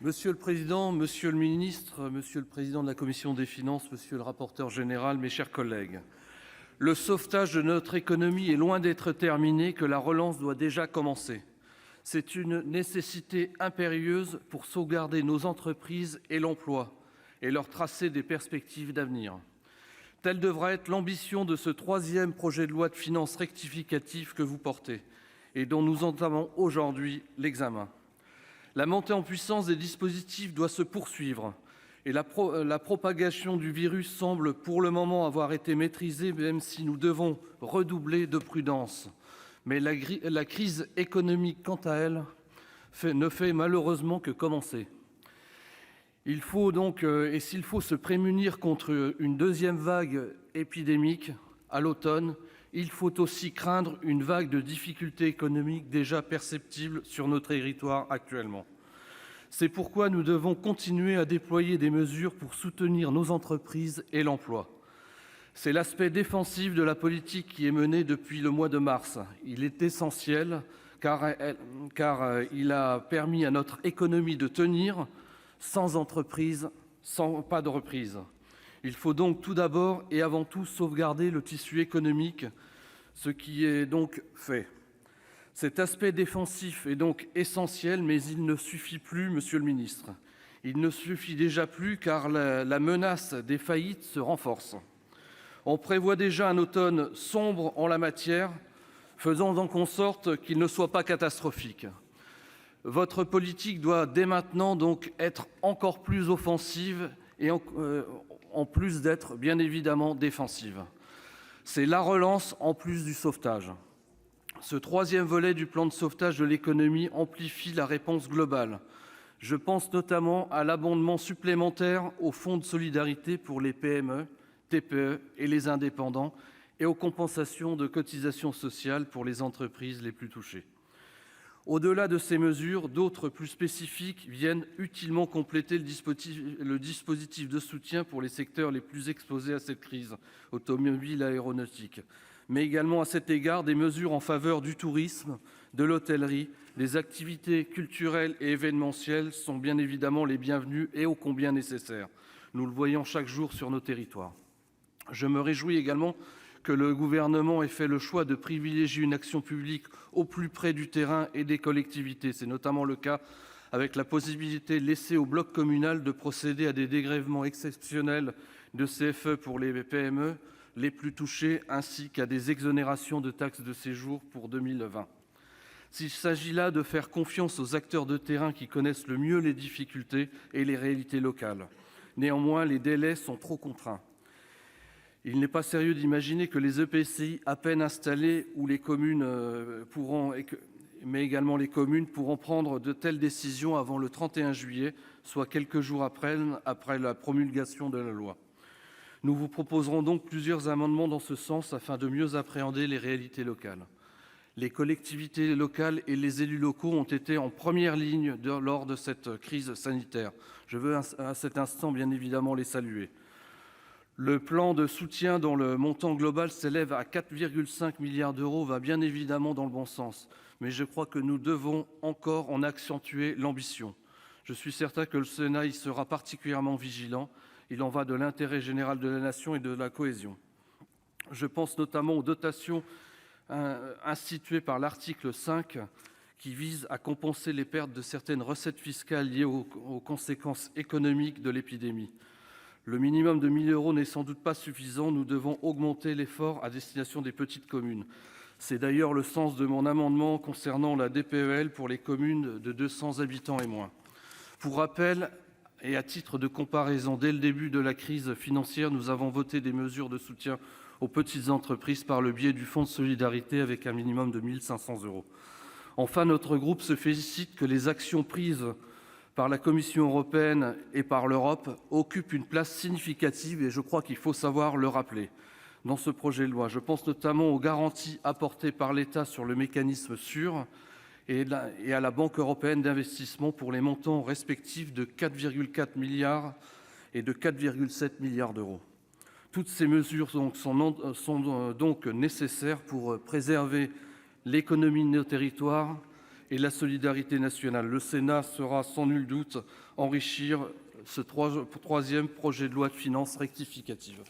Monsieur le président, monsieur le ministre, monsieur le président de la commission des finances, monsieur le rapporteur général, mes chers collègues, le sauvetage de notre économie est loin d'être terminé, que la relance doit déjà commencer. C'est une nécessité impérieuse pour sauvegarder nos entreprises et l'emploi et leur tracer des perspectives d'avenir. Telle devra être l'ambition de ce troisième projet de loi de finances rectificative que vous portez et dont nous entamons aujourd'hui l'examen. La montée en puissance des dispositifs doit se poursuivre et la propagation du virus semble pour le moment avoir été maîtrisée, même si nous devons redoubler de prudence. Mais la crise économique, quant à elle, ne fait malheureusement que commencer. S'il faut se prémunir contre une deuxième vague épidémique à l'automne, il faut aussi craindre une vague de difficultés économiques déjà perceptibles sur nos territoires actuellement. C'est pourquoi nous devons continuer à déployer des mesures pour soutenir nos entreprises et l'emploi. C'est l'aspect défensif de la politique qui est menée depuis le mois de mars. Il est essentiel car il a permis à notre économie de tenir sans entreprise, pas de reprise. Il faut donc tout d'abord et avant tout sauvegarder le tissu économique, ce qui est donc fait. Cet aspect défensif est donc essentiel, mais il ne suffit plus, monsieur le ministre. Il ne suffit déjà plus car la menace des faillites se renforce. On prévoit déjà un automne sombre en la matière, faisons donc en sorte qu'il ne soit pas catastrophique. Votre politique doit dès maintenant donc être encore plus offensive et en plus d'être bien évidemment défensive. C'est la relance en plus du sauvetage. Ce troisième volet du plan de sauvetage de l'économie amplifie la réponse globale. Je pense notamment à l'abondement supplémentaire au fonds de solidarité pour les PME, TPE et les indépendants et aux compensations de cotisations sociales pour les entreprises les plus touchées. Au-delà de ces mesures, d'autres plus spécifiques viennent utilement compléter le dispositif de soutien pour les secteurs les plus exposés à cette crise, automobile, aéronautique. Mais également à cet égard, des mesures en faveur du tourisme, de l'hôtellerie, des activités culturelles et événementielles sont bien évidemment les bienvenues et ô combien nécessaires. Nous le voyons chaque jour sur nos territoires. Je me réjouis également que le gouvernement ait fait le choix de privilégier une action publique au plus près du terrain et des collectivités. C'est notamment le cas avec la possibilité laissée au bloc communal de procéder à des dégrèvements exceptionnels de CFE pour les PME les plus touchées, ainsi qu'à des exonérations de taxes de séjour pour 2020. S'il s'agit là de faire confiance aux acteurs de terrain qui connaissent le mieux les difficultés et les réalités locales. Néanmoins, les délais sont trop contraints. Il n'est pas sérieux d'imaginer que les EPCI à peine installés ou les communes pourront prendre de telles décisions avant le 31 juillet, soit quelques jours après la promulgation de la loi. Nous vous proposerons donc plusieurs amendements dans ce sens afin de mieux appréhender les réalités locales. Les collectivités locales et les élus locaux ont été en première ligne lors de cette crise sanitaire. Je veux à cet instant bien évidemment les saluer. Le plan de soutien dont le montant global s'élève à 4,5 milliards d'euros va bien évidemment dans le bon sens, mais je crois que nous devons encore en accentuer l'ambition. Je suis certain que le Sénat y sera particulièrement vigilant. Il en va de l'intérêt général de la nation et de la cohésion. Je pense notamment aux dotations instituées par l'article 5 qui visent à compenser les pertes de certaines recettes fiscales liées aux conséquences économiques de l'épidémie. Le minimum de 1 000 € n'est sans doute pas suffisant. Nous devons augmenter l'effort à destination des petites communes. C'est d'ailleurs le sens de mon amendement concernant la DPEL pour les communes de 200 habitants et moins. Pour rappel, et à titre de comparaison, dès le début de la crise financière, nous avons voté des mesures de soutien aux petites entreprises par le biais du fonds de solidarité avec un minimum de 1 500 €. Enfin, notre groupe se félicite que les actions prises par la Commission européenne et par l'Europe occupent une place significative et je crois qu'il faut savoir le rappeler dans ce projet de loi. Je pense notamment aux garanties apportées par l'État sur le mécanisme sûr et à la Banque européenne d'investissement pour les montants respectifs de 4,4 milliards et de 4,7 milliards d'euros. Toutes ces mesures sont donc nécessaires pour préserver l'économie de nos territoires et la solidarité nationale. Le Sénat sera sans nul doute enrichir ce troisième projet de loi de finances rectificative.